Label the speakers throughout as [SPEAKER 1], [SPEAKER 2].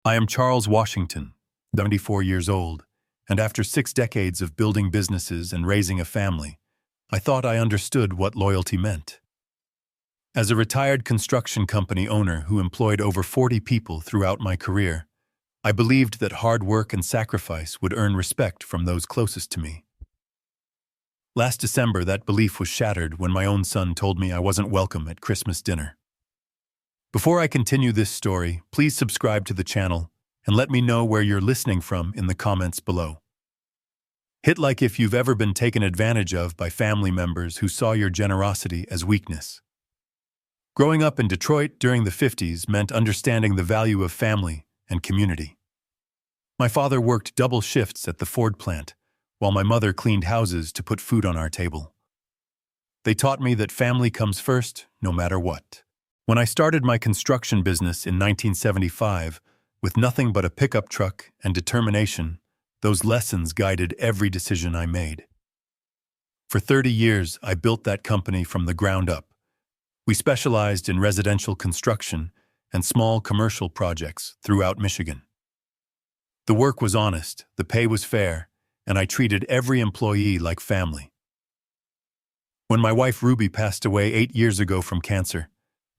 [SPEAKER 1] I am Charles Washington, 74 years old, and after 6 decades of building businesses and raising a family, I thought I understood what loyalty meant. As a retired construction company owner who employed over 40 people throughout my career, I believed that hard work and sacrifice would earn respect from those closest to me. Last December, that belief was shattered when my own son told me I wasn't welcome at Christmas dinner. Before I continue this story, please subscribe to the channel and let me know where you're listening from in the comments below. Hit like if you've ever been taken advantage of by family members who saw your generosity as weakness. Growing up in Detroit during the 50s meant understanding the value of family and community. My father worked double shifts at the Ford plant, while my mother cleaned houses to put food on our table. They taught me that family comes first, no matter what. When I started my construction business in 1975, with nothing but a pickup truck and determination, those lessons guided every decision I made. For 30 years, I built that company from the ground up. We specialized in residential construction and small commercial projects throughout Michigan. The work was honest, the pay was fair, and I treated every employee like family. When my wife Ruby passed away 8 years ago from cancer,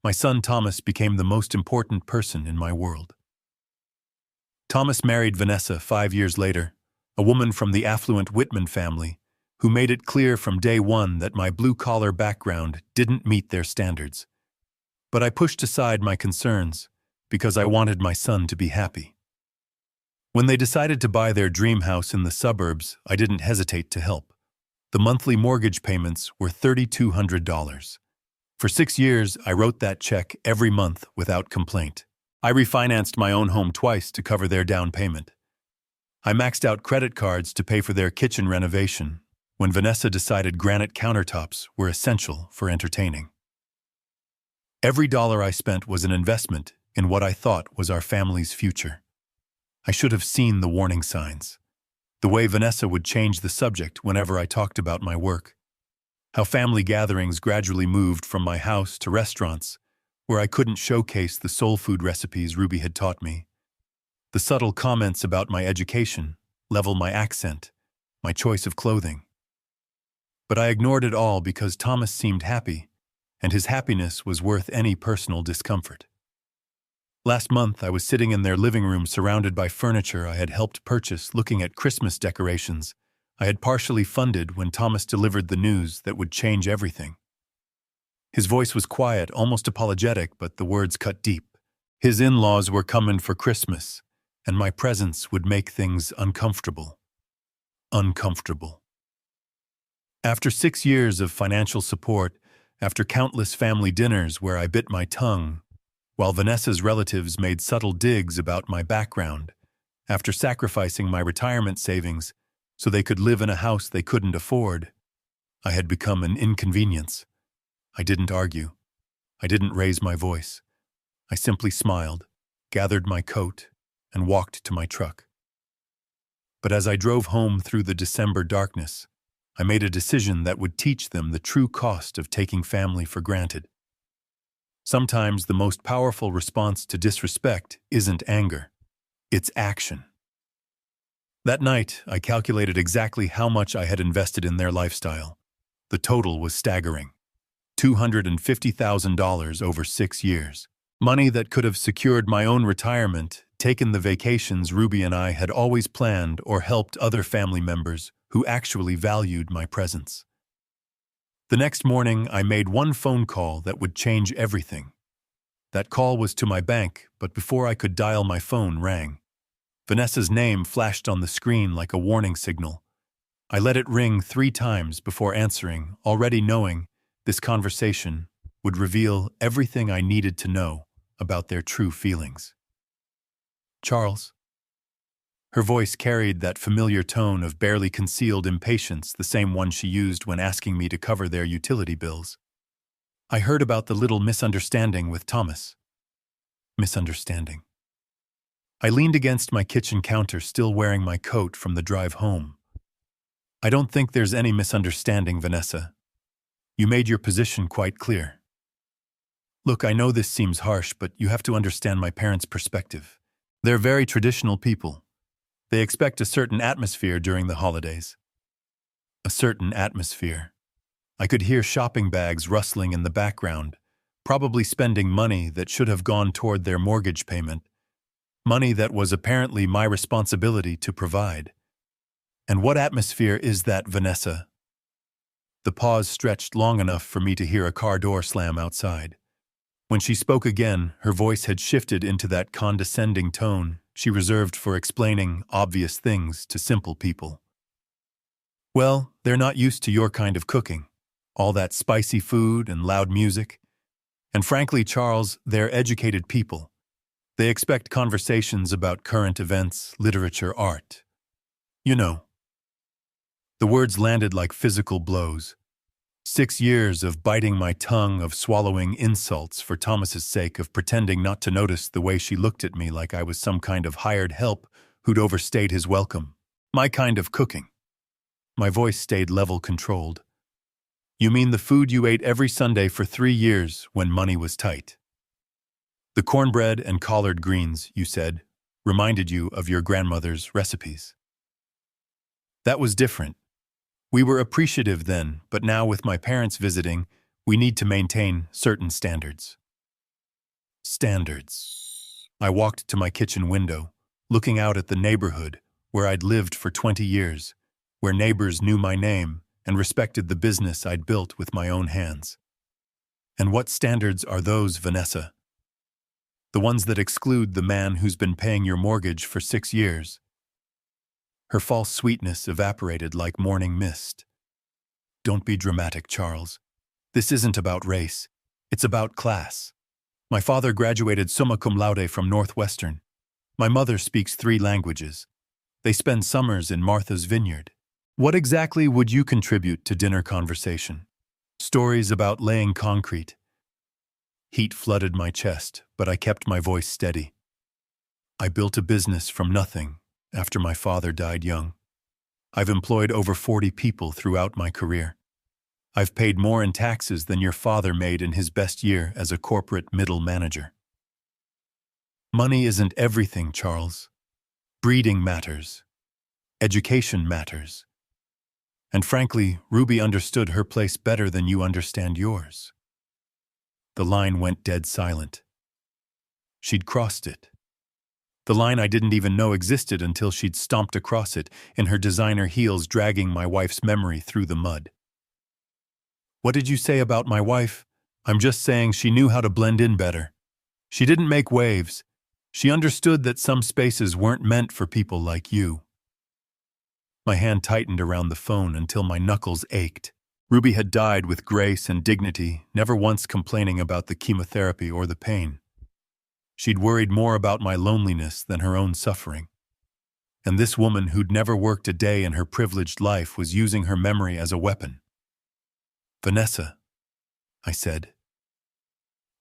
[SPEAKER 1] my son Thomas became the most important person in my world. Thomas married Vanessa 5 years later, a woman from the affluent Whitman family, who made it clear from day one that my blue-collar background didn't meet their standards. But I pushed aside my concerns because I wanted my son to be happy. When they decided to buy their dream house in the suburbs, I didn't hesitate to help. The monthly mortgage payments were $3,200. For 6 years, I wrote that check every month without complaint. I refinanced my own home twice to cover their down payment. I maxed out credit cards to pay for their kitchen renovation when Vanessa decided granite countertops were essential for entertaining. Every dollar I spent was an investment in what I thought was our family's future. I should have seen the warning signs. The way Vanessa would change the subject whenever I talked about my work. How family gatherings gradually moved from my house to restaurants, where I couldn't showcase the soul food recipes Ruby had taught me. The subtle comments about my education, level my accent, my choice of clothing. But I ignored it all because Thomas seemed happy, and his happiness was worth any personal discomfort. Last month, I was sitting in their living room surrounded by furniture I had helped purchase, looking at Christmas decorations I had partially funded when Thomas delivered the news that would change everything. His voice was quiet, almost apologetic, but the words cut deep. His in-laws were coming for Christmas, and my presence would make things uncomfortable. Uncomfortable. After 6 years of financial support, after countless family dinners where I bit my tongue, while Vanessa's relatives made subtle digs about my background, after sacrificing my retirement savings so they could live in a house they couldn't afford, I had become an inconvenience. I didn't argue. I didn't raise my voice. I simply smiled, gathered my coat, and walked to my truck. But as I drove home through the December darkness, I made a decision that would teach them the true cost of taking family for granted. Sometimes the most powerful response to disrespect isn't anger, it's action. That night, I calculated exactly how much I had invested in their lifestyle. The total was staggering. $250,000 over 6 years. Money that could have secured my own retirement, taken the vacations Ruby and I had always planned, or helped other family members who actually valued my presence. The next morning, I made one phone call that would change everything. That call was to my bank, but before I could dial, my phone rang. Vanessa's name flashed on the screen like a warning signal. I let it ring 3 times before answering, already knowing this conversation would reveal everything I needed to know about their true feelings. Charles. Her voice carried that familiar tone of barely concealed impatience, the same one she used when asking me to cover their utility bills. I heard about the little misunderstanding with Thomas. Misunderstanding. I leaned against my kitchen counter, still wearing my coat from the drive home. I don't think there's any misunderstanding, Vanessa. You made your position quite clear. Look, I know this seems harsh, but you have to understand my parents' perspective. They're very traditional people. They expect a certain atmosphere during the holidays. A certain atmosphere. I could hear shopping bags rustling in the background, probably spending money that should have gone toward their mortgage payment, money that was apparently my responsibility to provide. And what atmosphere is that, Vanessa? The pause stretched long enough for me to hear a car door slam outside. When she spoke again, her voice had shifted into that condescending tone she reserved for explaining obvious things to simple people. Well, they're not used to your kind of cooking, all that spicy food and loud music. And frankly, Charles, they're educated people. They expect conversations about current events, literature, art. You know. The words landed like physical blows. 6 years of biting my tongue, of swallowing insults for Thomas's sake, of pretending not to notice the way she looked at me like I was some kind of hired help who'd overstayed his welcome. My kind of cooking. My voice stayed level-controlled. You mean the food you ate every Sunday for 3 years when money was tight? The cornbread and collard greens, you said, reminded you of your grandmother's recipes. That was different. We were appreciative then, but now with my parents visiting, we need to maintain certain standards. Standards. I walked to my kitchen window, looking out at the neighborhood where I'd lived for 20 years, where neighbors knew my name and respected the business I'd built with my own hands. And what standards are those, Vanessa? The ones that exclude the man who's been paying your mortgage for 6 years. Her false sweetness evaporated like morning mist. Don't be dramatic, Charles. This isn't about race. It's about class. My father graduated summa cum laude from Northwestern. My mother speaks 3 languages. They spend summers in Martha's Vineyard. What exactly would you contribute to dinner conversation? Stories about laying concrete. Heat flooded my chest, but I kept my voice steady. I built a business from nothing after my father died young. I've employed over 40 people throughout my career. I've paid more in taxes than your father made in his best year as a corporate middle manager. Money isn't everything, Charles. Breeding matters. Education matters. And frankly, Ruby understood her place better than you understand yours. The line went dead silent. She'd crossed it. The line I didn't even know existed until she'd stomped across it in her designer heels, dragging my wife's memory through the mud. What did you say about my wife? I'm just saying she knew how to blend in better. She didn't make waves. She understood that some spaces weren't meant for people like you. My hand tightened around the phone until my knuckles ached. Ruby had died with grace and dignity, never once complaining about the chemotherapy or the pain. She'd worried more about my loneliness than her own suffering. And this woman who'd never worked a day in her privileged life was using her memory as a weapon. Vanessa, I said,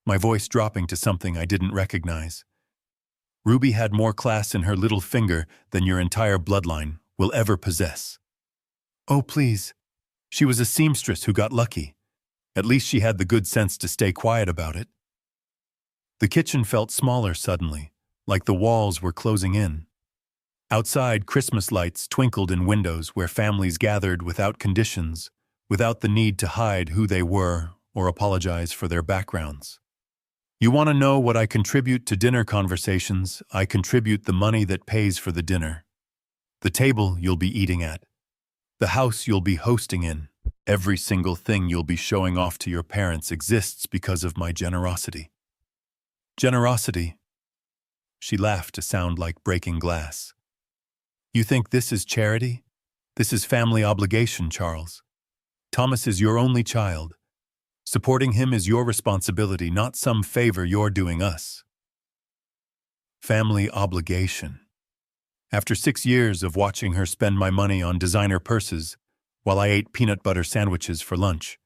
[SPEAKER 1] my voice dropping to something I didn't recognize. Ruby had more class in her little finger than your entire bloodline will ever possess. Oh, please. She was a seamstress who got lucky. At least she had the good sense to stay quiet about it. The kitchen felt smaller suddenly, like the walls were closing in. Outside, Christmas lights twinkled in windows where families gathered without conditions, without the need to hide who they were or apologize for their backgrounds. You want to know what I contribute to dinner conversations? I contribute the money that pays for the dinner. The table you'll be eating at. The house you'll be hosting in. Every single thing you'll be showing off to your parents exists because of my generosity. Generosity. She laughed to sound like breaking glass. You think this is charity? This is family obligation, Charles. Thomas is your only child. Supporting him is your responsibility, not some favor you're doing us. Family obligation. After 6 years of watching her spend my money on designer purses while I ate peanut butter sandwiches for lunch.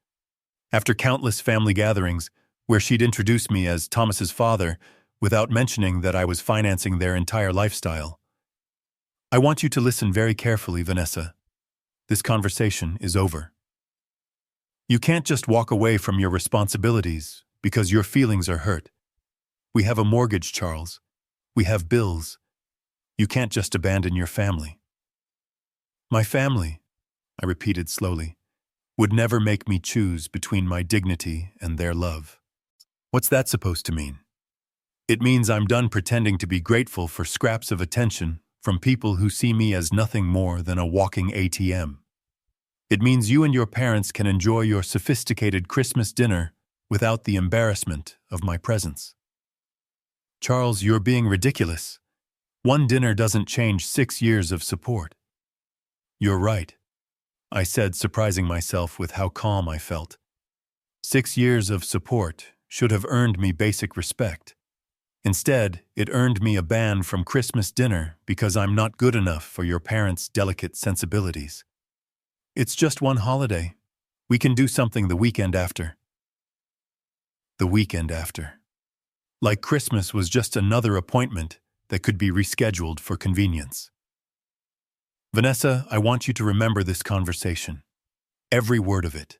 [SPEAKER 1] After countless family gatherings where she'd introduce me as Thomas's father without mentioning that I was financing their entire lifestyle. I want you to listen very carefully, Vanessa. This conversation is over. You can't just walk away from your responsibilities because your feelings are hurt. We have a mortgage, Charles. We have bills. You can't just abandon your family. My family, I repeated slowly, would never make me choose between my dignity and their love. What's that supposed to mean? It means I'm done pretending to be grateful for scraps of attention from people who see me as nothing more than a walking ATM. It means you and your parents can enjoy your sophisticated Christmas dinner without the embarrassment of my presence. Charles, you're being ridiculous. One dinner doesn't change 6 years of support. You're right, I said, surprising myself with how calm I felt. 6 years of support should have earned me basic respect. Instead, it earned me a ban from Christmas dinner because I'm not good enough for your parents' delicate sensibilities. It's just one holiday. We can do something the weekend after. The weekend after. Like Christmas was just another appointment that could be rescheduled for convenience. Vanessa, I want you to remember this conversation. Every word of it.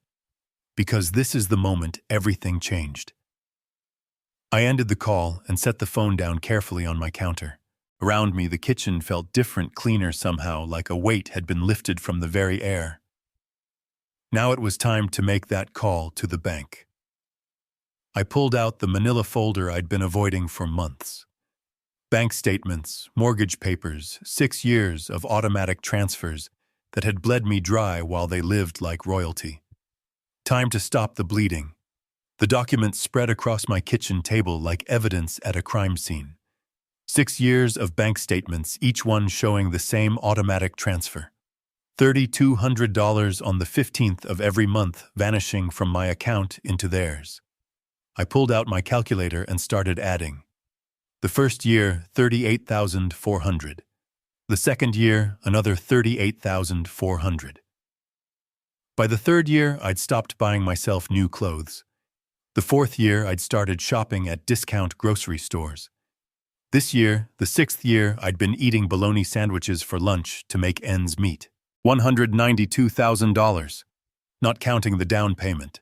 [SPEAKER 1] Because this is the moment everything changed. I ended the call and set the phone down carefully on my counter. Around me, the kitchen felt different, cleaner somehow, like a weight had been lifted from the very air. Now it was time to make that call to the bank. I pulled out the manila folder I'd been avoiding for months. Bank statements, mortgage papers, 6 years of automatic transfers that had bled me dry while they lived like royalty. Time to stop the bleeding. The documents spread across my kitchen table like evidence at a crime scene. 6 years of bank statements, each one showing the same automatic transfer. $3,200 on the 15th of every month vanishing from my account into theirs. I pulled out my calculator and started adding. The first year, $38,400. The second year, another $38,400. By the third year, I'd stopped buying myself new clothes. The fourth year, I'd started shopping at discount grocery stores. This year, the sixth year, I'd been eating bologna sandwiches for lunch to make ends meet. $192,000. Not counting the down payment.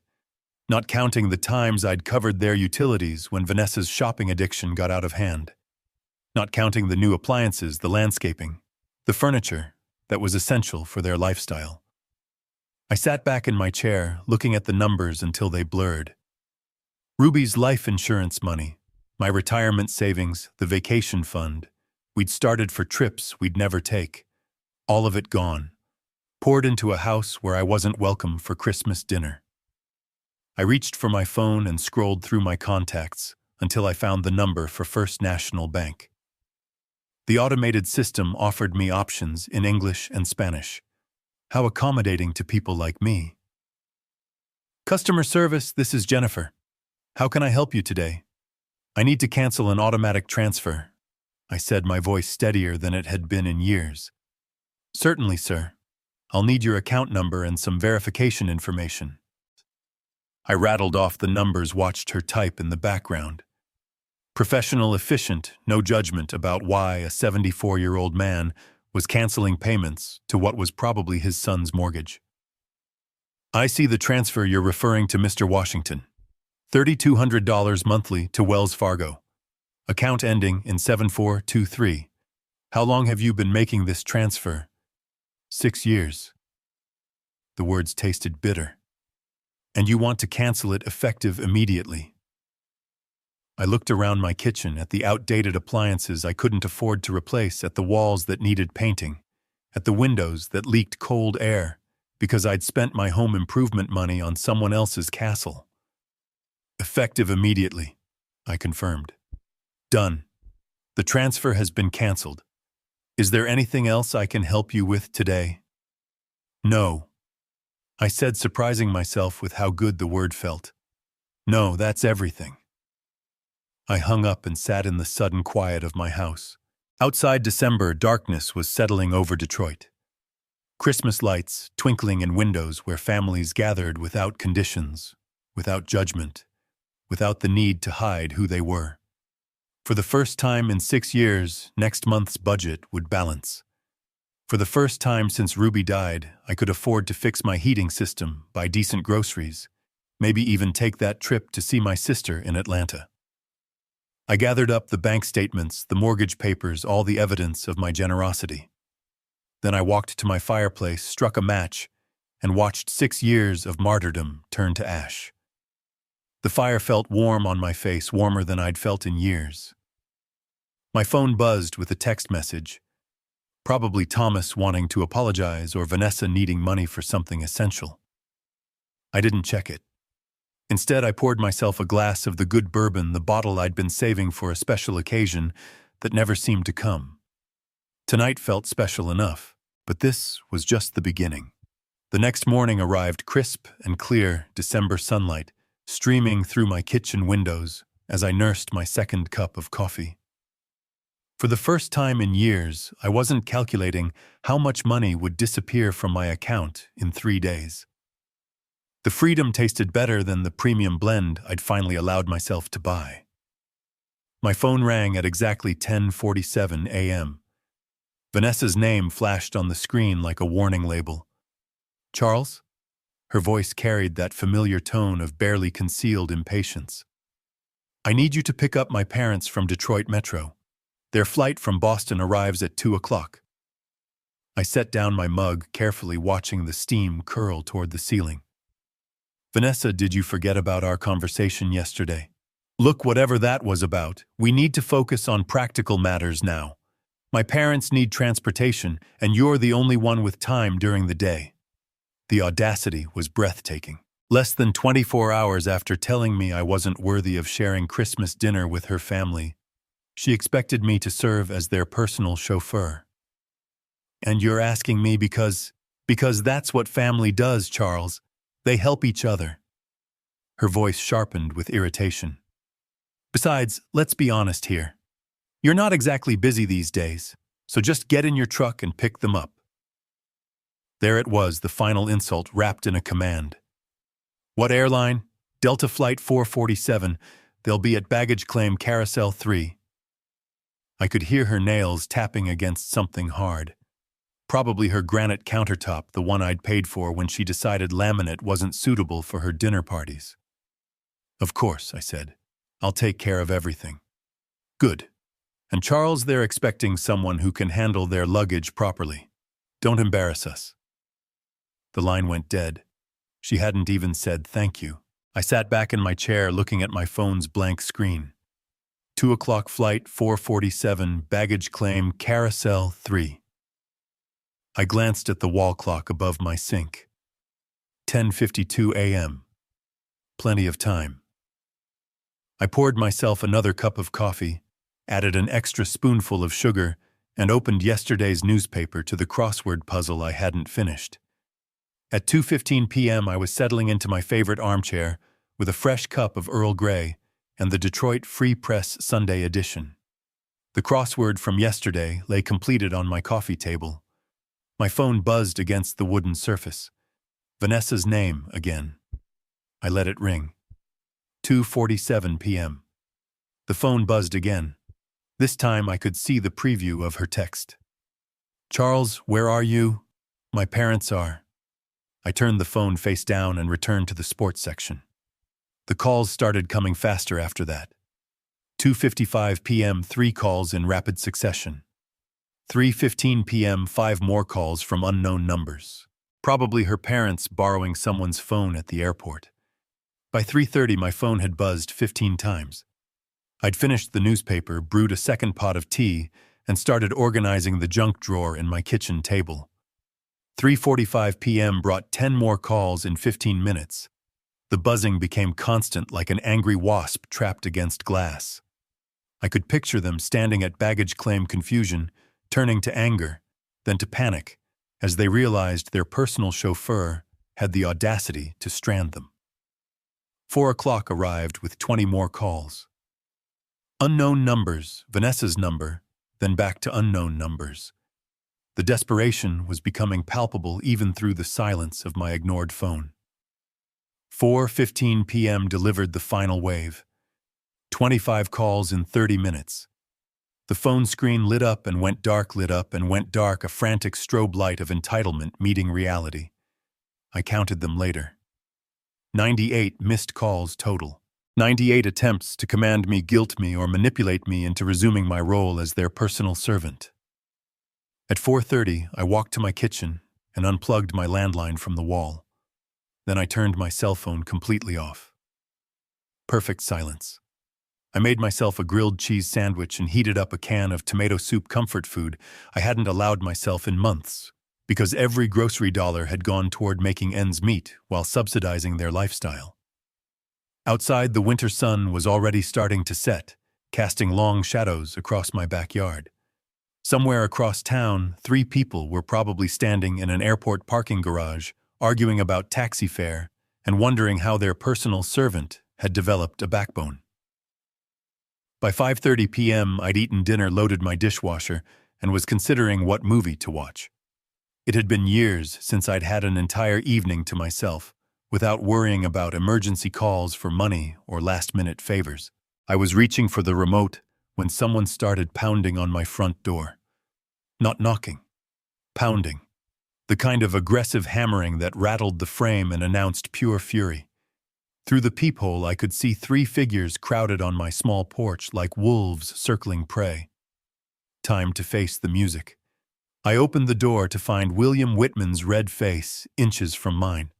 [SPEAKER 1] Not counting the times I'd covered their utilities when Vanessa's shopping addiction got out of hand. Not counting the new appliances, the landscaping, the furniture that was essential for their lifestyle. I sat back in my chair, looking at the numbers until they blurred. Ruby's life insurance money, my retirement savings, the vacation fund, we'd started for trips we'd never take. All of it gone. Poured into a house where I wasn't welcome for Christmas dinner. I reached for my phone and scrolled through my contacts until I found the number for First National Bank. The automated system offered me options in English and Spanish. How accommodating to people like me. Customer service, this is Jennifer. How can I help you today? I need to cancel an automatic transfer, I said, my voice steadier than it had been in years. Certainly, sir. I'll need your account number and some verification information. I rattled off the numbers, watched her type in the background. Professional, efficient, no judgment about why a 74-year-old man was canceling payments to what was probably his son's mortgage. I see the transfer you're referring to, Mr. Washington. $3,200 monthly to Wells Fargo. Account ending in 7423. How long have you been making this transfer? 6 years. The words tasted bitter. And you want to cancel it effective immediately. I looked around my kitchen at the outdated appliances I couldn't afford to replace, at the walls that needed painting, at the windows that leaked cold air because I'd spent my home improvement money on someone else's castle. Effective immediately, I confirmed. Done. The transfer has been canceled. Is there anything else I can help you with today? No, I said, surprising myself with how good the word felt. No, that's everything. I hung up and sat in the sudden quiet of my house. Outside, December darkness was settling over Detroit. Christmas lights twinkling in windows where families gathered without conditions, without judgment, without the need to hide who they were. For the first time in 6 years, next month's budget would balance. For the first time since Ruby died, I could afford to fix my heating system, buy decent groceries, maybe even take that trip to see my sister in Atlanta. I gathered up the bank statements, the mortgage papers, all the evidence of my generosity. Then I walked to my fireplace, struck a match, and watched 6 years of martyrdom turn to ash. The fire felt warm on my face, warmer than I'd felt in years. My phone buzzed with a text message, probably Thomas wanting to apologize or Vanessa needing money for something essential. I didn't check it. Instead, I poured myself a glass of the good bourbon, the bottle I'd been saving for a special occasion that never seemed to come. Tonight felt special enough, but this was just the beginning. The next morning arrived crisp and clear December sunlight, streaming through my kitchen windows as I nursed my second cup of coffee. For the first time in years, I wasn't calculating how much money would disappear from my account in 3 days. The freedom tasted better than the premium blend I'd finally allowed myself to buy. My phone rang at exactly 10:47 a.m. Vanessa's name flashed on the screen like a warning label. "Charles?" Her voice carried that familiar tone of barely concealed impatience. "I need you to pick up my parents from Detroit Metro. Their flight from Boston arrives at 2 o'clock. I set down my mug, carefully watching the steam curl toward the ceiling. "Vanessa, did you forget about our conversation yesterday? Look, whatever that was about, we need to focus on practical matters now. My parents need transportation, and you're the only one with time during the day." The audacity was breathtaking. Less than 24 hours after telling me I wasn't worthy of sharing Christmas dinner with her family, she expected me to serve as their personal chauffeur. "And you're asking me because that's what family does, Charles. They help each other." Her voice sharpened with irritation. "Besides, let's be honest here. You're not exactly busy these days, so just get in your truck and pick them up." There it was, the final insult wrapped in a command. "What airline?" "Delta Flight 447. They'll be at baggage claim Carousel 3. I could hear her nails tapping against something hard. Probably her granite countertop, the one I'd paid for when she decided laminate wasn't suitable for her dinner parties. "Of course," I said. "I'll take care of everything." "Good. And Charles, they're expecting someone who can handle their luggage properly. Don't embarrass us." The line went dead. She hadn't even said thank you. I sat back in my chair looking at my phone's blank screen. 2 o'clock flight, 447, baggage claim, Carousel 3. I glanced at the wall clock above my sink. 10:52 a.m. Plenty of time. I poured myself another cup of coffee, added an extra spoonful of sugar, and opened yesterday's newspaper to the crossword puzzle I hadn't finished. At 2:15 p.m. I was settling into my favorite armchair with a fresh cup of Earl Grey and the Detroit Free Press Sunday edition. The crossword from yesterday lay completed on my coffee table. My phone buzzed against the wooden surface. Vanessa's name again. I let it ring. 2:47 p.m. The phone buzzed again. This time I could see the preview of her text. "Charles, where are you?" "My parents are." I turned the phone face down and returned to the sports section. The calls started coming faster after that. 2:55 p.m., 3 calls in rapid succession. 3:15 p.m., 5 more calls from unknown numbers. Probably her parents borrowing someone's phone at the airport. By 3:30, my phone had buzzed 15 times. I'd finished the newspaper, brewed a second pot of tea, and started organizing the junk drawer in my kitchen table. 3:45 p.m. brought 10 more calls in 15 minutes. The buzzing became constant, like an angry wasp trapped against glass. I could picture them standing at baggage claim confusion, turning to anger, then to panic, as they realized their personal chauffeur had the audacity to strand them. 4 o'clock arrived with 20 more calls. Unknown numbers, Vanessa's number, then back to unknown numbers. The desperation was becoming palpable even through the silence of my ignored phone. 4:15 p.m. delivered the final wave. 25 calls in 30 minutes. The phone screen lit up and went dark, lit up and went dark, a frantic strobe light of entitlement meeting reality. I counted them later. 98 missed calls total. 98 attempts to command me, guilt me, or manipulate me into resuming my role as their personal servant. At 4:30, I walked to my kitchen and unplugged my landline from the wall. Then I turned my cell phone completely off. Perfect silence. I made myself a grilled cheese sandwich and heated up a can of tomato soup, comfort food I hadn't allowed myself in months, because every grocery dollar had gone toward making ends meet while subsidizing their lifestyle. Outside, the winter sun was already starting to set, casting long shadows across my backyard. Somewhere across town, 3 people were probably standing in an airport parking garage, arguing about taxi fare and wondering how their personal servant had developed a backbone. By 5:30 p.m., I'd eaten dinner, loaded my dishwasher, and was considering what movie to watch. It had been years since I'd had an entire evening to myself, without worrying about emergency calls for money or last-minute favors. I was reaching for the remote when someone started pounding on my front door. Not knocking, pounding. The kind of aggressive hammering that rattled the frame and announced pure fury. Through the peephole, I could see 3 figures crowded on my small porch like wolves circling prey. Time to face the music. I opened the door to find William Whitman's red face inches from mine.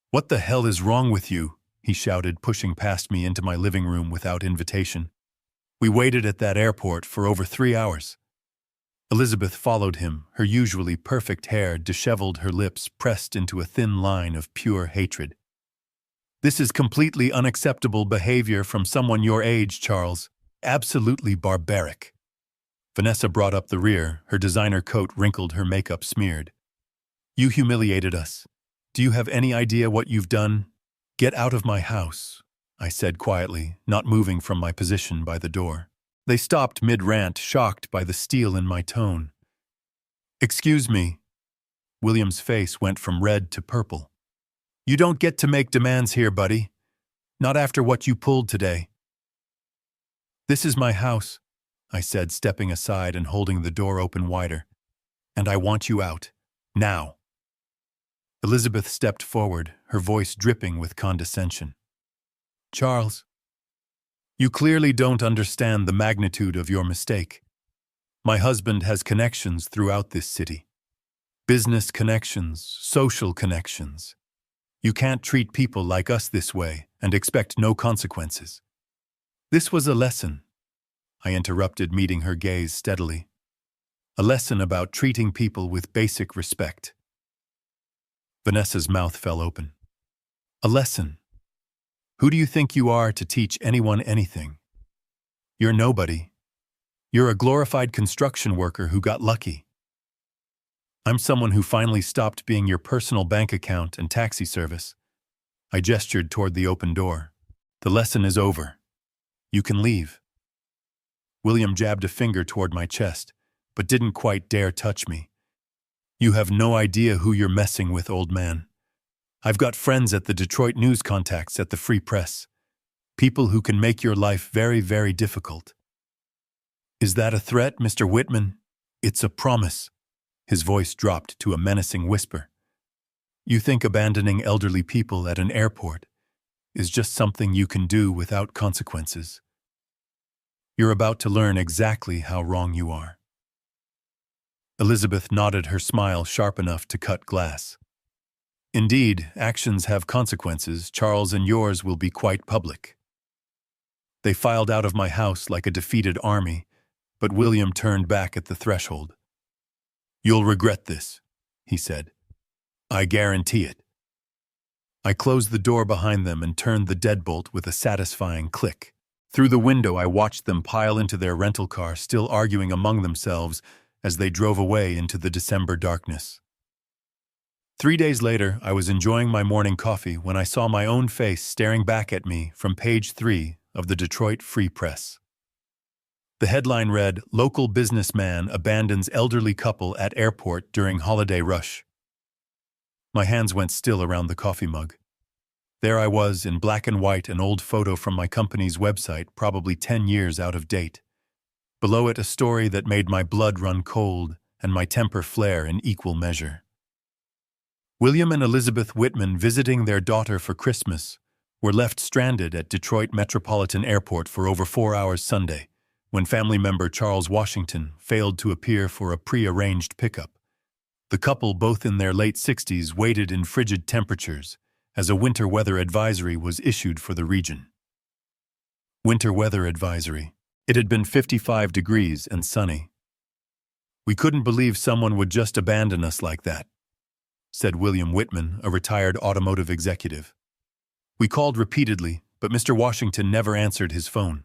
[SPEAKER 1] "What the hell is wrong with you?" he shouted, pushing past me into my living room without invitation. "We waited at that airport for over 3 hours." Elizabeth followed him, her usually perfect hair disheveled, her lips pressed into a thin line of pure hatred. "This is completely unacceptable behavior from someone your age, Charles. Absolutely barbaric." Vanessa brought up the rear, her designer coat wrinkled, her makeup smeared. "You humiliated us. Do you have any idea what you've done?" "Get out of my house," I said quietly, not moving from my position by the door. They stopped mid-rant, shocked by the steel in my tone. "Excuse me." William's face went from red to purple. "You don't get to make demands here, buddy. Not after what you pulled today." "This is my house," I said, stepping aside and holding the door open wider. "And I want you out. Now." Elizabeth stepped forward, her voice dripping with condescension. "Charles, you clearly don't understand the magnitude of your mistake. My husband has connections throughout this city. Business connections, social connections. You can't treat people like us this way and expect no consequences." "This was a lesson," I interrupted, meeting her gaze steadily. "A lesson about treating people with basic respect." Vanessa's mouth fell open. "A lesson? Who do you think you are to teach anyone anything? You're nobody. You're a glorified construction worker who got lucky. I'm someone who finally stopped being your personal bank account and taxi service." I gestured toward the open door. "The lesson is over. You can leave." William jabbed a finger toward my chest, but didn't quite dare touch me. "You have no idea who you're messing with, old man. I've got friends at the Detroit News, contacts at the Free Press. People who can make your life very, very difficult." "Is that a threat, Mr. Whitman?" "It's a promise." His voice dropped to a menacing whisper. "You think abandoning elderly people at an airport is just something you can do without consequences? You're about to learn exactly how wrong you are." Elizabeth nodded, her smile sharp enough to cut glass. "Indeed, actions have consequences, Charles, and yours will be quite public." They filed out of my house like a defeated army, but William turned back at the threshold. "You'll regret this," he said. "I guarantee it." I closed the door behind them and turned the deadbolt with a satisfying click. Through the window, I watched them pile into their rental car, still arguing among themselves as they drove away into the December darkness. 3 days later, I was enjoying my morning coffee when I saw my own face staring back at me from page 3 of the Detroit Free Press. The headline read, "Local businessman abandons elderly couple at airport during holiday rush." My hands went still around the coffee mug. There I was, in black and white, an old photo from my company's website, probably 10 years out of date. Below it, a story that made my blood run cold and my temper flare in equal measure. William and Elizabeth Whitman visiting their daughter for Christmas, were left stranded at Detroit Metropolitan Airport for over 4 hours Sunday, when family member Charles Washington failed to appear for a pre-arranged pickup. The couple, both in their late 60s, waited in frigid temperatures as a winter weather advisory was issued for the region. Winter weather advisory. It had been 55 degrees and sunny. "We couldn't believe someone would just abandon us like that," said William Whitman, a retired automotive executive. "We called repeatedly, but Mr. Washington never answered his phone.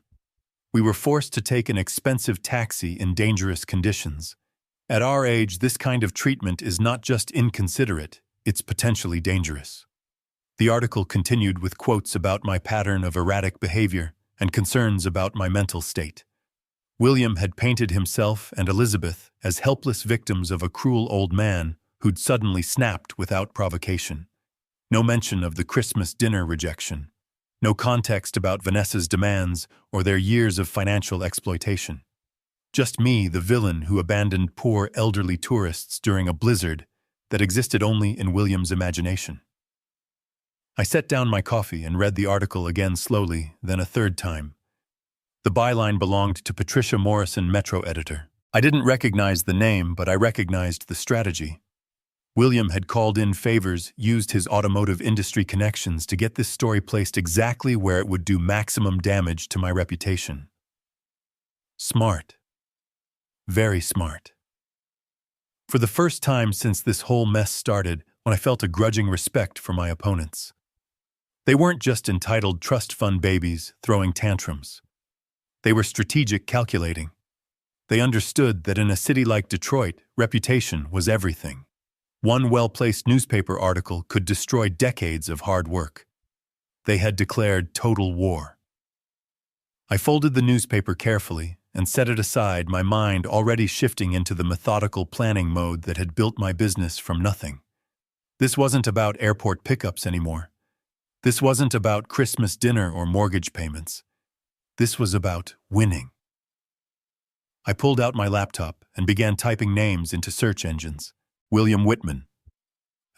[SPEAKER 1] We were forced to take an expensive taxi in dangerous conditions. At our age, this kind of treatment is not just inconsiderate, it's potentially dangerous." The article continued with quotes about my pattern of erratic behavior and concerns about my mental state. William had painted himself and Elizabeth as helpless victims of a cruel old man who'd suddenly snapped without provocation. No mention of the Christmas dinner rejection. No context about Vanessa's demands or their years of financial exploitation. Just me, the villain who abandoned poor elderly tourists during a blizzard that existed only in William's imagination. I set down my coffee and read the article again slowly, then a third time. The byline belonged to Patricia Morrison, Metro editor. I didn't recognize the name, but I recognized the strategy. William had called in favors, used his automotive industry connections to get this story placed exactly where it would do maximum damage to my reputation. Smart. Very smart. For the first time since this whole mess started, when I felt a grudging respect for my opponents. They weren't just entitled trust fund babies throwing tantrums. They were strategic calculating. They understood that in a city like Detroit, reputation was everything. One well-placed newspaper article could destroy decades of hard work. They had declared total war. I folded the newspaper carefully and set it aside, my mind already shifting into the methodical planning mode that had built my business from nothing. This wasn't about airport pickups anymore. This wasn't about Christmas dinner or mortgage payments. This was about winning. I pulled out my laptop and began typing names into search engines. William Whitman,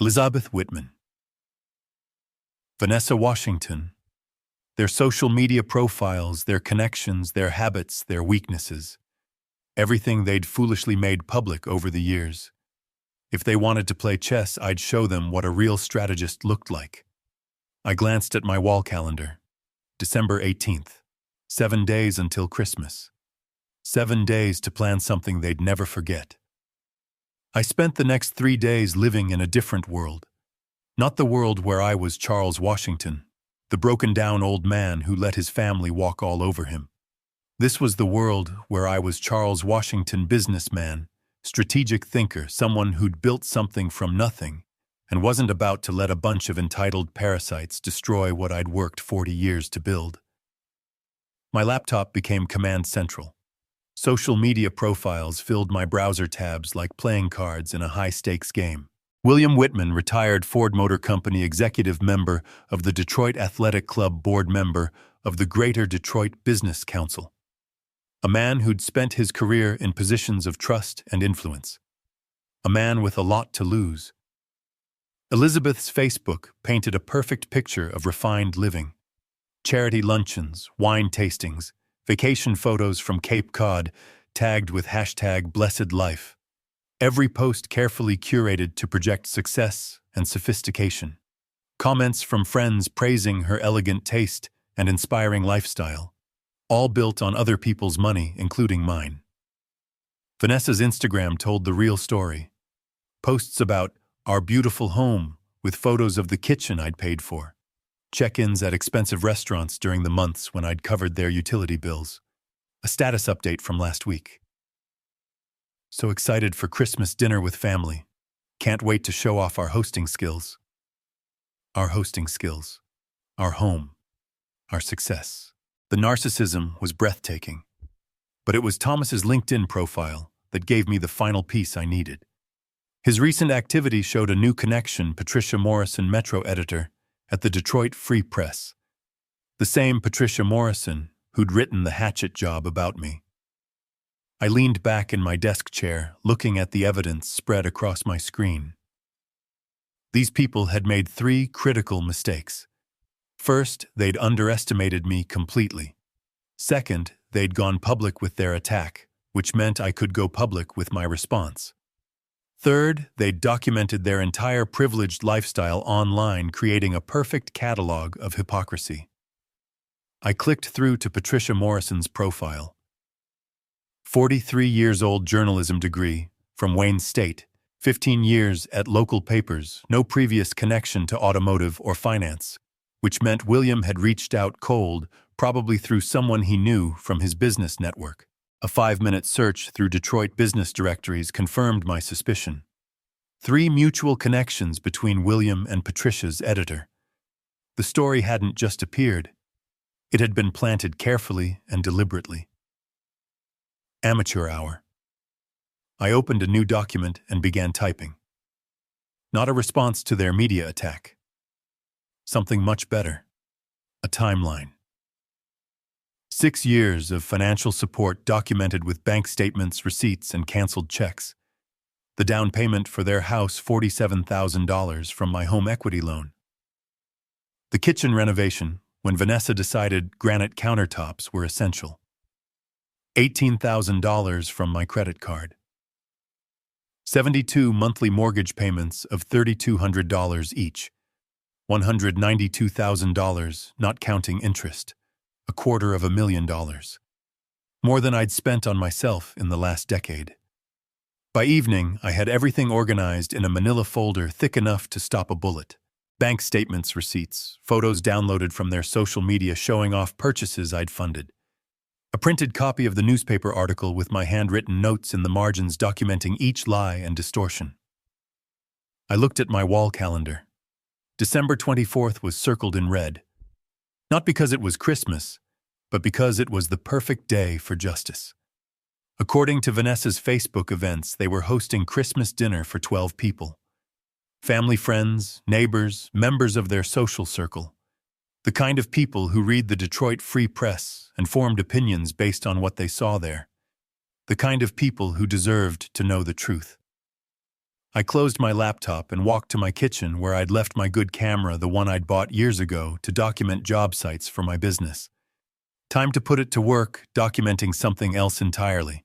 [SPEAKER 1] Elizabeth Whitman, Vanessa Washington, their social media profiles, their connections, their habits, their weaknesses, everything they'd foolishly made public over the years. If they wanted to play chess, I'd show them what a real strategist looked like. I glanced at my wall calendar. December 18th. 7 days until Christmas. 7 days to plan something they'd never forget. I spent the next 3 days living in a different world. Not the world where I was Charles Washington, the broken-down old man who let his family walk all over him. This was the world where I was Charles Washington, businessman, strategic thinker, someone who'd built something from nothing and wasn't about to let a bunch of entitled parasites destroy what I'd worked 40 years to build. My laptop became command central. Social media profiles filled my browser tabs like playing cards in a high-stakes game. William Whitman, retired Ford Motor Company executive member of the Detroit Athletic Club, board member of the Greater Detroit Business Council. A man who'd spent his career in positions of trust and influence. A man with a lot to lose. Elizabeth's Facebook painted a perfect picture of refined living. Charity luncheons, wine tastings, vacation photos from Cape Cod, tagged with #BlessedLife. Every post carefully curated to project success and sophistication. Comments from friends praising her elegant taste and inspiring lifestyle, all built on other people's money, including mine. Vanessa's Instagram told the real story. Posts about our beautiful home with photos of the kitchen I'd paid for. Check-ins at expensive restaurants during the months when I'd covered their utility bills. A status update from last week. So excited for Christmas dinner with family. Can't wait to show off our hosting skills. Our hosting skills. Our home. Our success. The narcissism was breathtaking. But it was Thomas's LinkedIn profile that gave me the final piece I needed. His recent activity showed a new connection, Patricia Morrison, Metro editor at the Detroit Free Press. The same Patricia Morrison who'd written the hatchet job about me. I leaned back in my desk chair, looking at the evidence spread across my screen. These people had made 3 critical mistakes. First, they'd underestimated me completely. Second, they'd gone public with their attack, which meant I could go public with my response. Third, they'd documented their entire privileged lifestyle online, creating a perfect catalog of hypocrisy. I clicked through to Patricia Morrison's profile. 43 years old, journalism degree, from Wayne State, 15 years at local papers, no previous connection to automotive or finance, which meant William had reached out cold, probably through someone he knew from his business network. A 5-minute search through Detroit business directories confirmed my suspicion. 3 mutual connections between William and Patricia's editor. The story hadn't just appeared. It had been planted carefully and deliberately. Amateur hour. I opened a new document and began typing. Not a response to their media attack. Something much better. A timeline. 6 years of financial support documented with bank statements, receipts, and canceled checks. The down payment for their house, $47,000 from my home equity loan. The kitchen renovation, when Vanessa decided granite countertops were essential. $18,000 from my credit card. 72 monthly mortgage payments of $3,200 each. $192,000, not counting interest. $250,000. More than I'd spent on myself in the last decade. By evening, I had everything organized in a manila folder thick enough to stop a bullet. Bank statements, receipts, photos downloaded from their social media showing off purchases I'd funded. A printed copy of the newspaper article with my handwritten notes in the margins documenting each lie and distortion. I looked at my wall calendar. December 24th was circled in red. Not because it was Christmas, but because it was the perfect day for justice. According to Vanessa's Facebook events, they were hosting Christmas dinner for 12 people. Family, friends, neighbors, members of their social circle. The kind of people who read the Detroit Free Press and formed opinions based on what they saw there. The kind of people who deserved to know the truth. I closed my laptop and walked to my kitchen where I'd left my good camera, the one I'd bought years ago, to document job sites for my business. Time to put it to work, documenting something else entirely.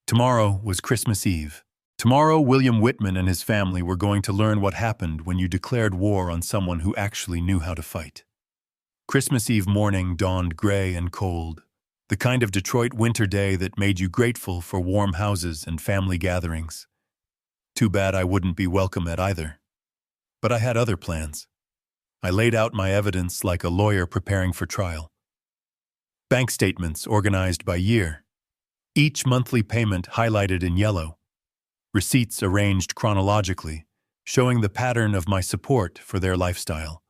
[SPEAKER 1] Tomorrow was Christmas Eve. Tomorrow, William Whitman and his family were going to learn what happened when you declared war on someone who actually knew how to fight. Christmas Eve morning dawned gray and cold, the kind of Detroit winter day that made you grateful for warm houses and family gatherings. Too bad I wouldn't be welcome at either. But I had other plans. I laid out my evidence like a lawyer preparing for trial. Bank statements organized by year. Each monthly payment highlighted in yellow. Receipts arranged chronologically, showing the pattern of my support for their lifestyle.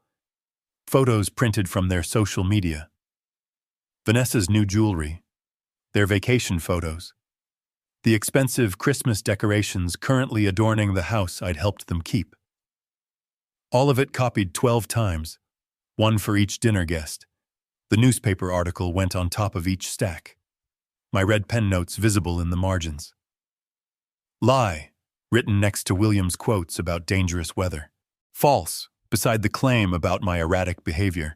[SPEAKER 1] Photos printed from their social media. Vanessa's new jewelry. Their vacation photos. The expensive Christmas decorations currently adorning the house I'd helped them keep. All of it copied 12 times, one for each dinner guest. The newspaper article went on top of each stack. My red pen notes visible in the margins. Lie, written next to William's quotes about dangerous weather. False, beside the claim about my erratic behavior.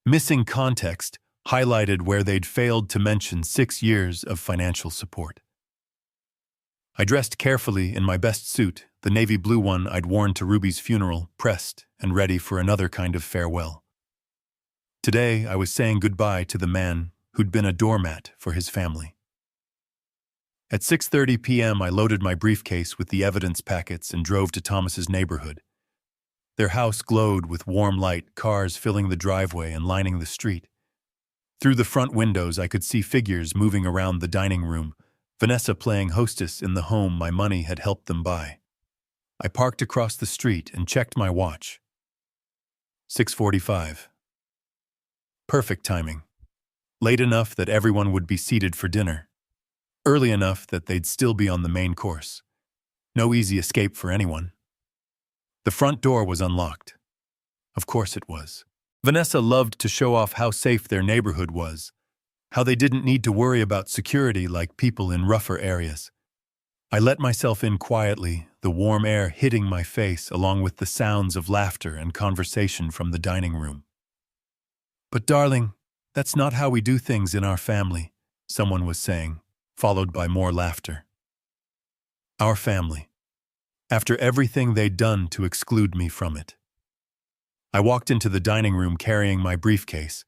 [SPEAKER 1] Missing context, highlighted where they'd failed to mention 6 years of financial support. I dressed carefully in my best suit, the navy blue one I'd worn to Ruby's funeral, pressed and ready for another kind of farewell. Today, I was saying goodbye to the man who'd been a doormat for his family. At 6:30 p.m., I loaded my briefcase with the evidence packets and drove to Thomas's neighborhood. Their house glowed with warm light, cars filling the driveway and lining the street. Through the front windows, I could see figures moving around the dining room, Vanessa playing hostess in the home my money had helped them buy. I parked across the street and checked my watch. 6:45. Perfect timing. Late enough that everyone would be seated for dinner. Early enough that they'd still be on the main course. No easy escape for anyone. The front door was unlocked. Of course it was. Vanessa loved to show off how safe their neighborhood was, how they didn't need to worry about security like people in rougher areas. I let myself in quietly, the warm air hitting my face along with the sounds of laughter and conversation from the dining room. But darling, that's not how we do things in our family, someone was saying, followed by more laughter. Our family. After everything they'd done to exclude me from it. I walked into the dining room carrying my briefcase.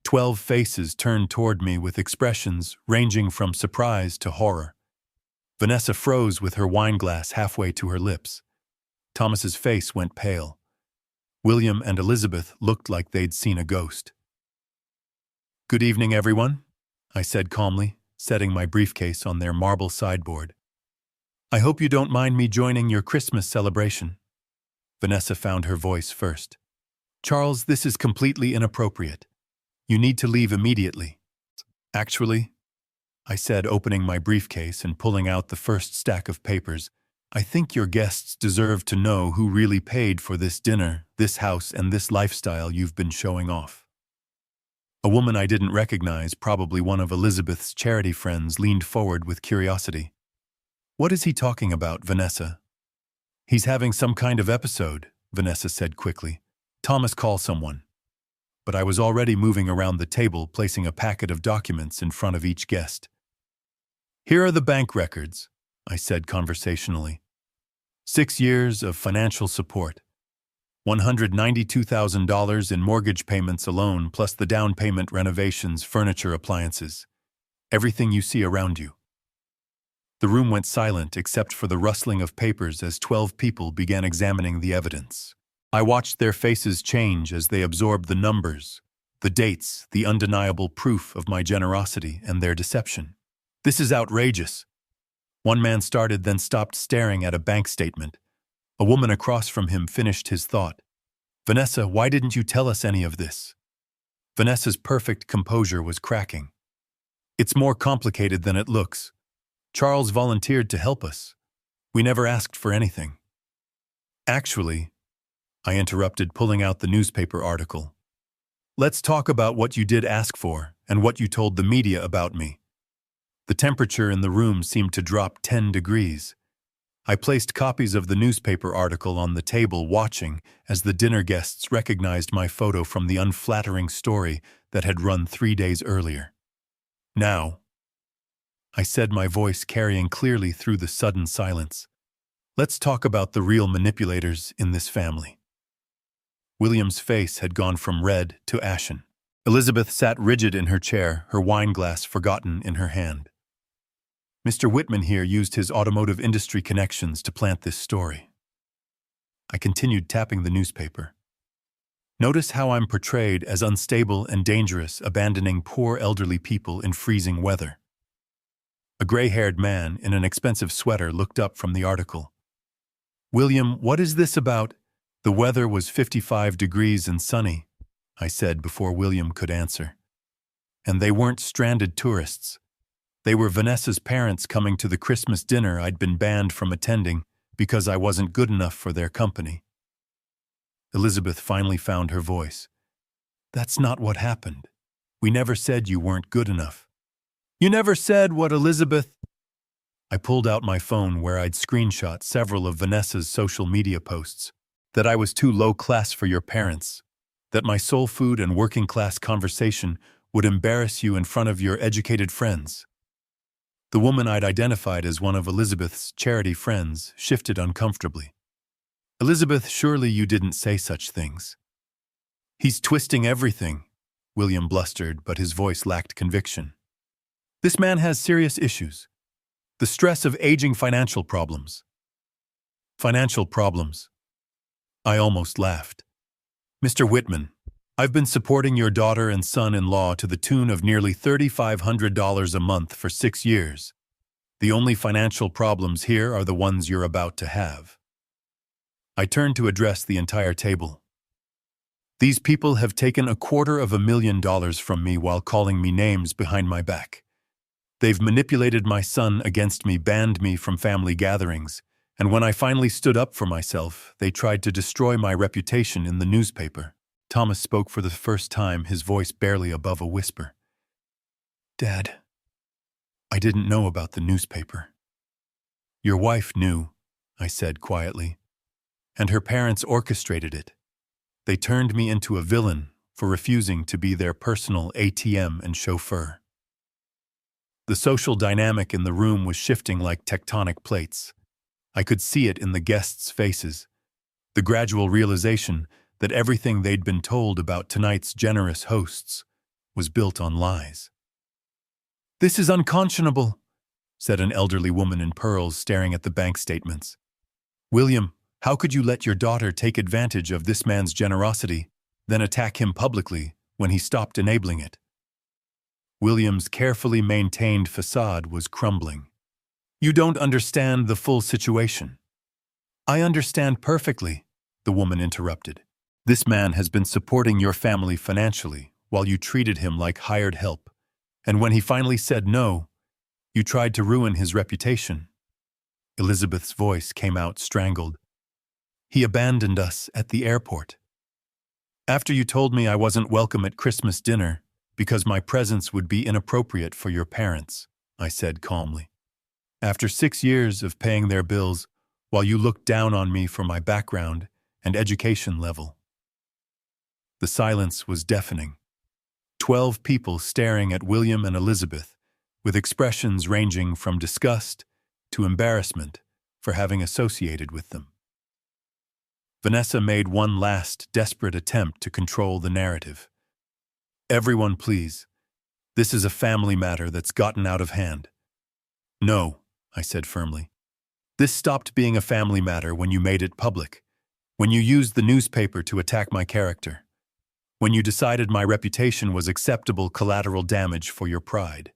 [SPEAKER 1] 12 faces turned toward me with expressions ranging from surprise to horror. Vanessa froze with her wine glass halfway to her lips. Thomas's face went pale. William and Elizabeth looked like they'd seen a ghost. "Good evening, everyone," I said calmly, setting my briefcase on their marble sideboard. "I hope you don't mind me joining your Christmas celebration." Vanessa found her voice first. "Charles, this is completely inappropriate. You need to leave immediately." "Actually," I said, opening my briefcase and pulling out the first stack of papers, "I think your guests deserve to know who really paid for this dinner, this house, and this lifestyle you've been showing off." A woman I didn't recognize, probably one of Elizabeth's charity friends, leaned forward with curiosity. "What is he talking about, Vanessa?" "He's having some kind of episode," Vanessa said quickly. "Thomas, call someone." But I was already moving around the table, placing a packet of documents in front of each guest. "Here are the bank records," I said conversationally. 6 years of financial support. $192,000 in mortgage payments alone, plus the down payment, renovations, furniture, appliances. Everything you see around you. The room went silent except for the rustling of papers as 12 people began examining the evidence. I watched their faces change as they absorbed the numbers, the dates, the undeniable proof of my generosity and their deception. "This is outrageous." One man started, then stopped staring at a bank statement. A woman across from him finished his thought. "Vanessa, why didn't you tell us any of this?" Vanessa's perfect composure was cracking. "It's more complicated than it looks. Charles volunteered to help us. We never asked for anything." "Actually," I interrupted, pulling out the newspaper article, "let's talk about what you did ask for and what you told the media about me." The temperature in the room seemed to drop 10 degrees. I placed copies of the newspaper article on the table, watching as the dinner guests recognized my photo from the unflattering story that had run 3 days earlier. "Now," I said, my voice carrying clearly through the sudden silence, "let's talk about the real manipulators in this family." William's face had gone from red to ashen. Elizabeth sat rigid in her chair, her wine glass forgotten in her hand. "Mr. Whitman here used his automotive industry connections to plant this story." I continued tapping the newspaper. "Notice how I'm portrayed as unstable and dangerous, abandoning poor elderly people in freezing weather." A gray-haired man in an expensive sweater looked up from the article. "William, what is this about? The weather was 55 degrees and sunny," I said before William could answer. "And they weren't stranded tourists. They were Vanessa's parents coming to the Christmas dinner I'd been banned from attending because I wasn't good enough for their company." Elizabeth finally found her voice. "That's not what happened. We never said you weren't good enough." "You never said what, Elizabeth?" I pulled out my phone where I'd screenshot several of Vanessa's social media posts. "That I was too low class for your parents. That my soul food and working class conversation would embarrass you in front of your educated friends." The woman I'd identified as one of Elizabeth's charity friends shifted uncomfortably. "Elizabeth, surely you didn't say such things." "He's twisting everything," William blustered, but his voice lacked conviction. "This man has serious issues. The stress of aging, financial problems." "Financial problems?" I almost laughed. "Mr. Whitman, I've been supporting your daughter and son-in-law to the tune of nearly $3,500 a month for 6 years. The only financial problems here are the ones you're about to have." I turned to address the entire table. "These people have taken $250,000 from me while calling me names behind my back. They've manipulated my son against me, banned me from family gatherings, and when I finally stood up for myself, they tried to destroy my reputation in the newspaper." Thomas spoke for the first time, his voice barely above a whisper. "Dad, I didn't know about the newspaper." "Your wife knew," I said quietly, "and her parents orchestrated it. They turned me into a villain, for refusing to be their personal ATM and chauffeur. The social dynamic in the room was shifting like tectonic plates. I could see it in the guests' faces, the gradual realization that everything they'd been told about tonight's generous hosts was built on lies. "This is unconscionable," said an elderly woman in pearls staring at the bank statements. "William, how could you let your daughter take advantage of this man's generosity, then attack him publicly when he stopped enabling it?" William's carefully maintained facade was crumbling. "You don't understand the full situation." "I understand perfectly," the woman interrupted. "This man has been supporting your family financially while you treated him like hired help, and when he finally said no, you tried to ruin his reputation." Elizabeth's voice came out strangled. "He abandoned us at the airport. After you told me I wasn't welcome at Christmas dinner because my presence would be inappropriate for your parents," I said calmly. "After 6 years of paying their bills while you looked down on me for my background and education level." The silence was deafening. 12 people staring at William and Elizabeth, with expressions ranging from disgust to embarrassment for having associated with them. Vanessa made one last desperate attempt to control the narrative. "Everyone, please. This is a family matter that's gotten out of hand." "No," I said firmly. "This stopped being a family matter when you made it public, when you used the newspaper to attack my character, when you decided my reputation was acceptable collateral damage for your pride."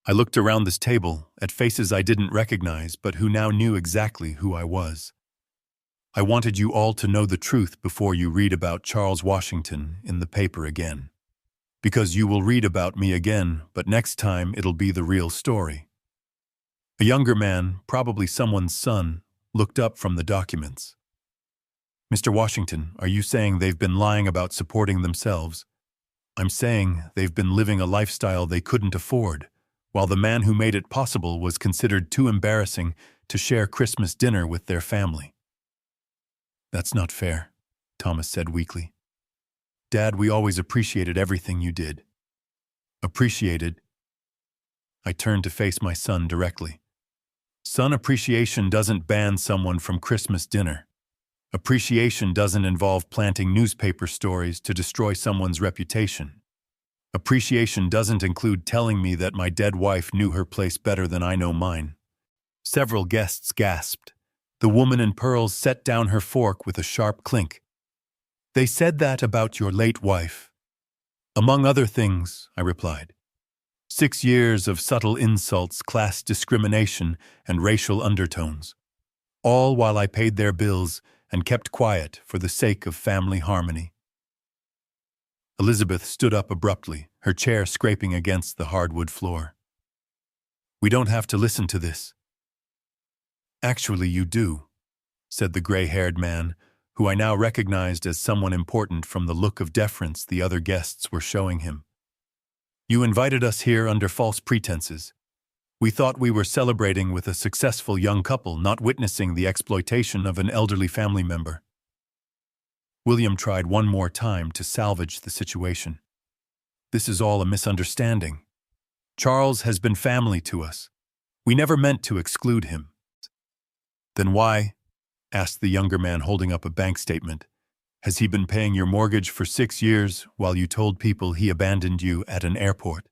[SPEAKER 1] I looked around this table at faces I didn't recognize but who now knew exactly who I was. "I wanted you all to know the truth before you read about Charles Washington in the paper again. Because you will read about me again, but next time it'll be the real story." A younger man, probably someone's son, looked up from the documents. "Mr. Washington, are you saying they've been lying about supporting themselves?" "I'm saying they've been living a lifestyle they couldn't afford, while the man who made it possible was considered too embarrassing to share Christmas dinner with their family." "That's not fair," Thomas said weakly. "Dad, we always appreciated everything you did." "Appreciated?" I turned to face my son directly. "Son, appreciation doesn't ban someone from Christmas dinner. Appreciation doesn't involve planting newspaper stories to destroy someone's reputation. Appreciation doesn't include telling me that my dead wife knew her place better than I know mine." Several guests gasped. The woman in pearls set down her fork with a sharp clink. "They said that about your late wife." "Among other things," I replied. 6 years of subtle insults, class discrimination, and racial undertones. All while I paid their bills and kept quiet for the sake of family harmony. Elizabeth stood up abruptly, her chair scraping against the hardwood floor. "We don't have to listen to this." "Actually, you do," said the gray-haired man, who I now recognized as someone important from the look of deference the other guests were showing him. "You invited us here under false pretenses. We thought we were celebrating with a successful young couple, not witnessing the exploitation of an elderly family member." William tried one more time to salvage the situation. "This is all a misunderstanding. Charles has been family to us. We never meant to exclude him." "Then why," asked the younger man holding up a bank statement, "has he been paying your mortgage for 6 years while you told people he abandoned you at an airport?"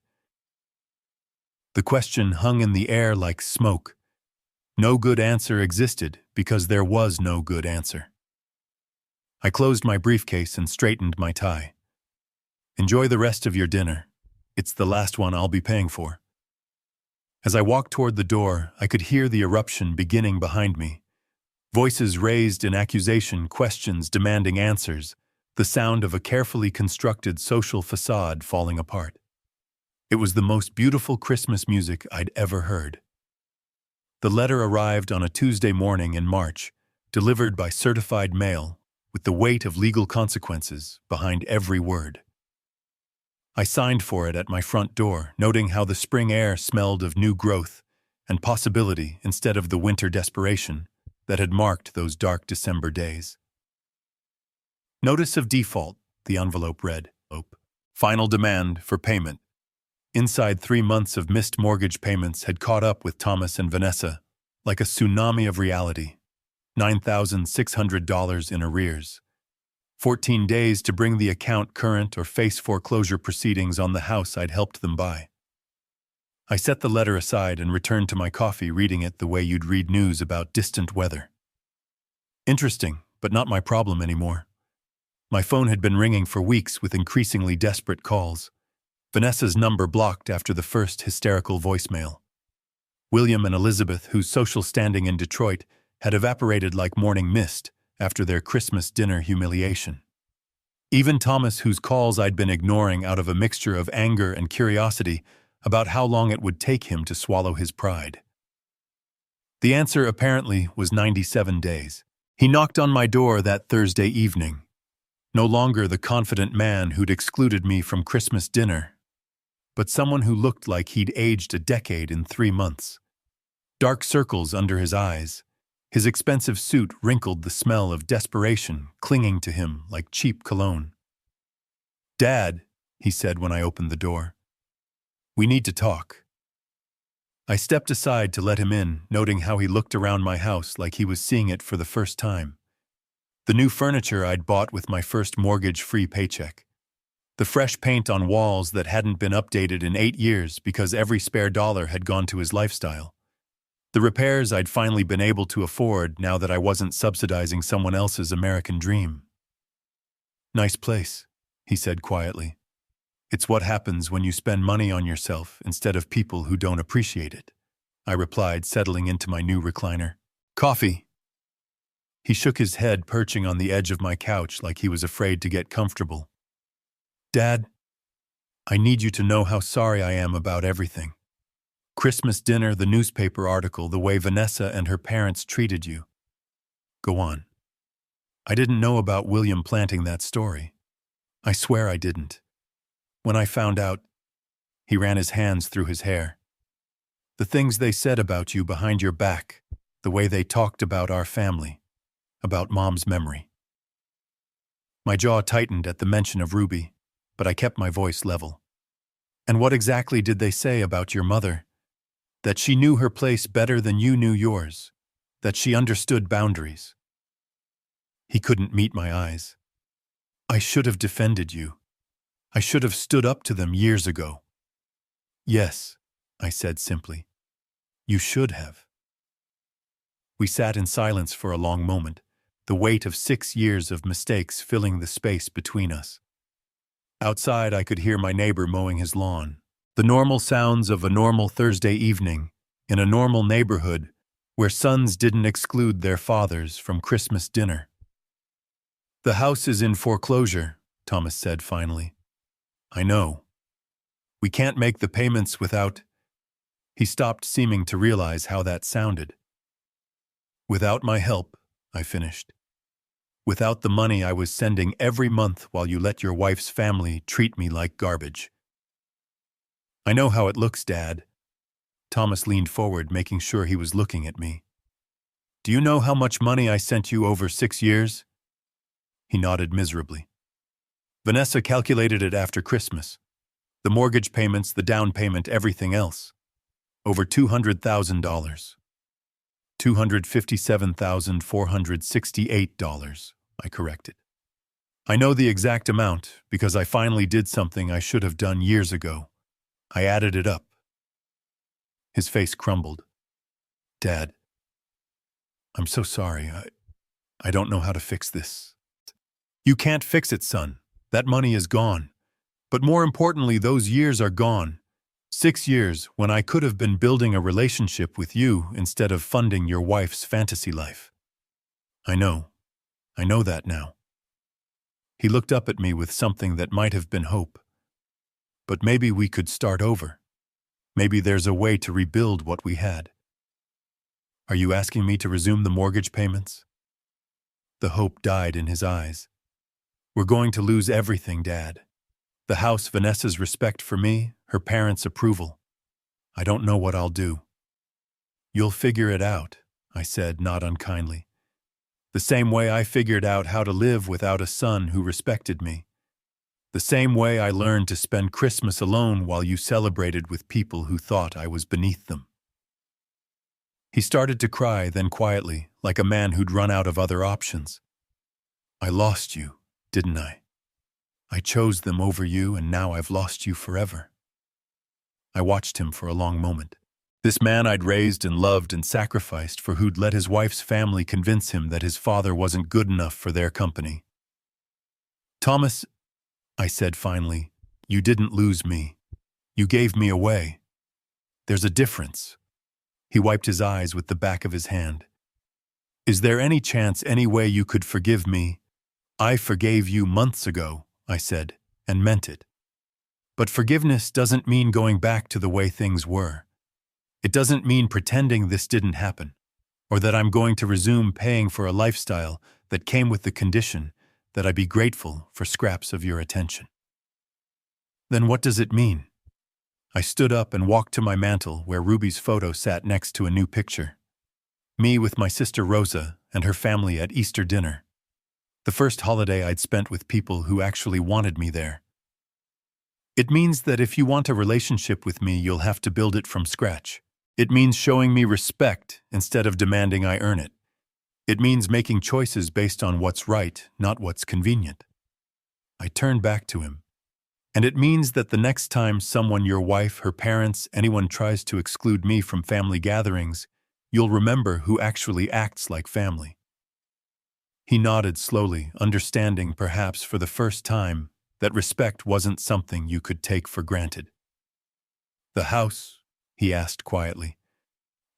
[SPEAKER 1] The question hung in the air like smoke. No good answer existed because there was no good answer. I closed my briefcase and straightened my tie. "Enjoy the rest of your dinner. It's the last one I'll be paying for." As I walked toward the door, I could hear the eruption beginning behind me. Voices raised in accusation, questions demanding answers, the sound of a carefully constructed social facade falling apart. It was the most beautiful Christmas music I'd ever heard. The letter arrived on a Tuesday morning in March, delivered by certified mail, with the weight of legal consequences behind every word. I signed for it at my front door, noting how the spring air smelled of new growth and possibility instead of the winter desperation that had marked those dark December days. Notice of default, The envelope read, "Final demand for payment." Inside 3 months of missed mortgage payments had caught up with Thomas and Vanessa, like a tsunami of reality. $9,600 in arrears. 14 days to bring the account current or face foreclosure proceedings on the house I'd helped them buy. I set the letter aside and returned to my coffee, reading it the way you'd read news about distant weather. Interesting, but not my problem anymore. My phone had been ringing for weeks with increasingly desperate calls. Vanessa's number blocked after the first hysterical voicemail. William and Elizabeth, whose social standing in Detroit had evaporated like morning mist after their Christmas dinner humiliation. Even Thomas, whose calls I'd been ignoring out of a mixture of anger and curiosity about how long it would take him to swallow his pride. The answer apparently was 97 days. He knocked on my door that Thursday evening. No longer the confident man who'd excluded me from Christmas dinner, but someone who looked like he'd aged a decade in 3 months. Dark circles under his eyes. His expensive suit wrinkled, the smell of desperation clinging to him like cheap cologne. "Dad," he said when I opened the door. "We need to talk." I stepped aside to let him in, noting how he looked around my house like he was seeing it for the first time. The new furniture I'd bought with my first mortgage-free paycheck. The fresh paint on walls that hadn't been updated in 8 years because every spare dollar had gone to his lifestyle. The repairs I'd finally been able to afford now that I wasn't subsidizing someone else's American dream. "Nice place," he said quietly. "It's what happens when you spend money on yourself instead of people who don't appreciate it," I replied, settling into my new recliner. "Coffee." He shook his head, perching on the edge of my couch like he was afraid to get comfortable. "Dad, I need you to know how sorry I am about everything. Christmas dinner, the newspaper article, the way Vanessa and her parents treated you." "Go on." "I didn't know about William planting that story. I swear I didn't. When I found out," he ran his hands through his hair, "the things they said about you behind your back, the way they talked about our family, about Mom's memory." My jaw tightened at the mention of Ruby, but I kept my voice level. "And what exactly did they say about your mother? That she knew her place better than you knew yours, that she understood boundaries." He couldn't meet my eyes. "I should have defended you. I should have stood up to them years ago." "Yes," I said simply. "You should have." We sat in silence for a long moment, the weight of 6 years of mistakes filling the space between us. Outside, I could hear my neighbor mowing his lawn. The normal sounds of a normal Thursday evening in a normal neighborhood where sons didn't exclude their fathers from Christmas dinner. "The house is in foreclosure," Thomas said finally. "I know. We can't make the payments without—" He stopped, seeming to realize how that sounded. "Without my help," I finished. "Without the money I was sending every month while you let your wife's family treat me like garbage." "I know how it looks, Dad." Thomas leaned forward, making sure he was looking at me. "Do you know how much money I sent you over 6 years?" He nodded miserably. "Vanessa calculated it after Christmas. The mortgage payments, the down payment, everything else. Over $200,000. $257,468, I corrected. "I know the exact amount because I finally did something I should have done years ago. I added it up." His face crumbled. "Dad, I'm so sorry. I don't know how to fix this." "You can't fix it, son. That money is gone. But more importantly, those years are gone. 6 years when I could have been building a relationship with you instead of funding your wife's fantasy life." I know that now." He looked up at me with something that might have been hope. "But maybe we could start over. Maybe there's a way to rebuild what we had." "Are you asking me to resume the mortgage payments?" The hope died in his eyes. "We're going to lose everything, Dad. The house, Vanessa's respect for me, her parents' approval. I don't know what I'll do." "You'll figure it out," I said, not unkindly. "The same way I figured out how to live without a son who respected me, The same way I learned to spend Christmas alone while you celebrated with people who thought I was beneath them." He started to cry, then quietly, like a man who'd run out of other options. "I lost you, didn't I? I chose them over you, and now I've lost you forever." I watched him for a long moment. This man I'd raised and loved and sacrificed for, who'd let his wife's family convince him that his father wasn't good enough for their company. "Thomas," I said finally, "you didn't lose me. You gave me away. There's a difference." He wiped his eyes with the back of his hand. "Is there any chance, any way you could forgive me?" "I forgave you months ago," I said, and meant it. But forgiveness doesn't mean going back to the way things were. It doesn't mean pretending this didn't happen, or that I'm going to resume paying for a lifestyle that came with the condition that I be grateful for scraps of your attention. Then what does it mean? I stood up and walked to my mantel where Ruby's photo sat next to a new picture. Me with my sister Rosa and her family at Easter dinner. The first holiday I'd spent with people who actually wanted me there. It means that if you want a relationship with me, you'll have to build it from scratch. It means showing me respect instead of demanding I earn it. It means making choices based on what's right, not what's convenient. I turned back to him. And it means that the next time someone, your wife, her parents, anyone tries to exclude me from family gatherings, you'll remember who actually acts like family. He nodded slowly, understanding, perhaps for the first time, that respect wasn't something you could take for granted. "The house?" he asked quietly.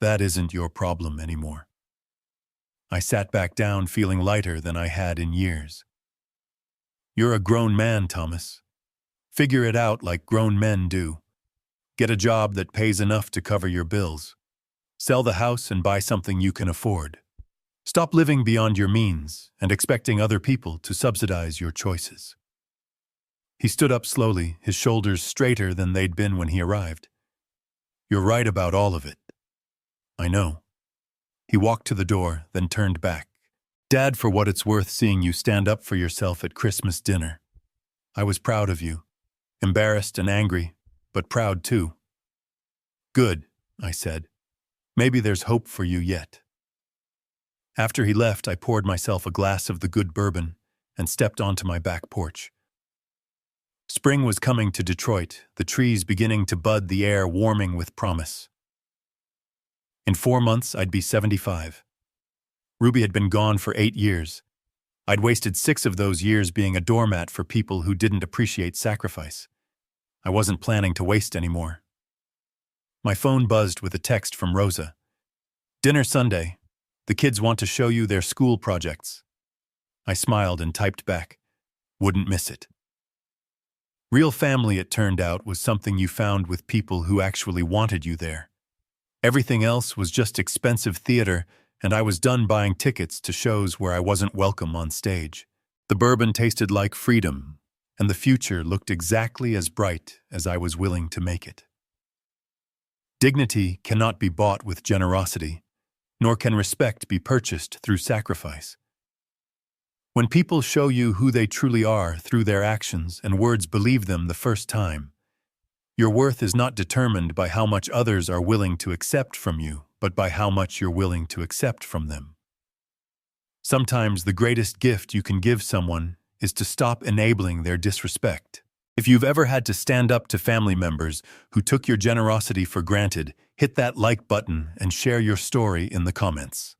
[SPEAKER 1] "That isn't your problem anymore." I sat back down, feeling lighter than I had in years. "You're a grown man, Thomas. Figure it out like grown men do. Get a job that pays enough to cover your bills. Sell the house and buy something you can afford. Stop living beyond your means and expecting other people to subsidize your choices." He stood up slowly, his shoulders straighter than they'd been when he arrived. "You're right about all of it." "I know." He walked to the door, then turned back. "Dad, for what it's worth seeing you stand up for yourself at Christmas dinner. I was proud of you. Embarrassed and angry, but proud too." "Good," I said. "Maybe there's hope for you yet." After he left, I poured myself a glass of the good bourbon and stepped onto my back porch. Spring was coming to Detroit, the trees beginning to bud, the air warming with promise. In 4 months, I'd be 75. Ruby had been gone for 8 years. I'd wasted 6 of those years being a doormat for people who didn't appreciate sacrifice. I wasn't planning to waste anymore. My phone buzzed with a text from Rosa. "Dinner Sunday. The kids want to show you their school projects." I smiled and typed back, "Wouldn't miss it." Real family, it turned out, was something you found with people who actually wanted you there. Everything else was just expensive theater, and I was done buying tickets to shows where I wasn't welcome on stage. The bourbon tasted like freedom, and the future looked exactly as bright as I was willing to make it. Dignity cannot be bought with generosity, nor can respect be purchased through sacrifice. When people show you who they truly are through their actions and words, believe them the first time, your worth is not determined by how much others are willing to accept from you, but by how much you're willing to accept from them. Sometimes the greatest gift you can give someone is to stop enabling their disrespect. If you've ever had to stand up to family members who took your generosity for granted, hit that like button and share your story in the comments.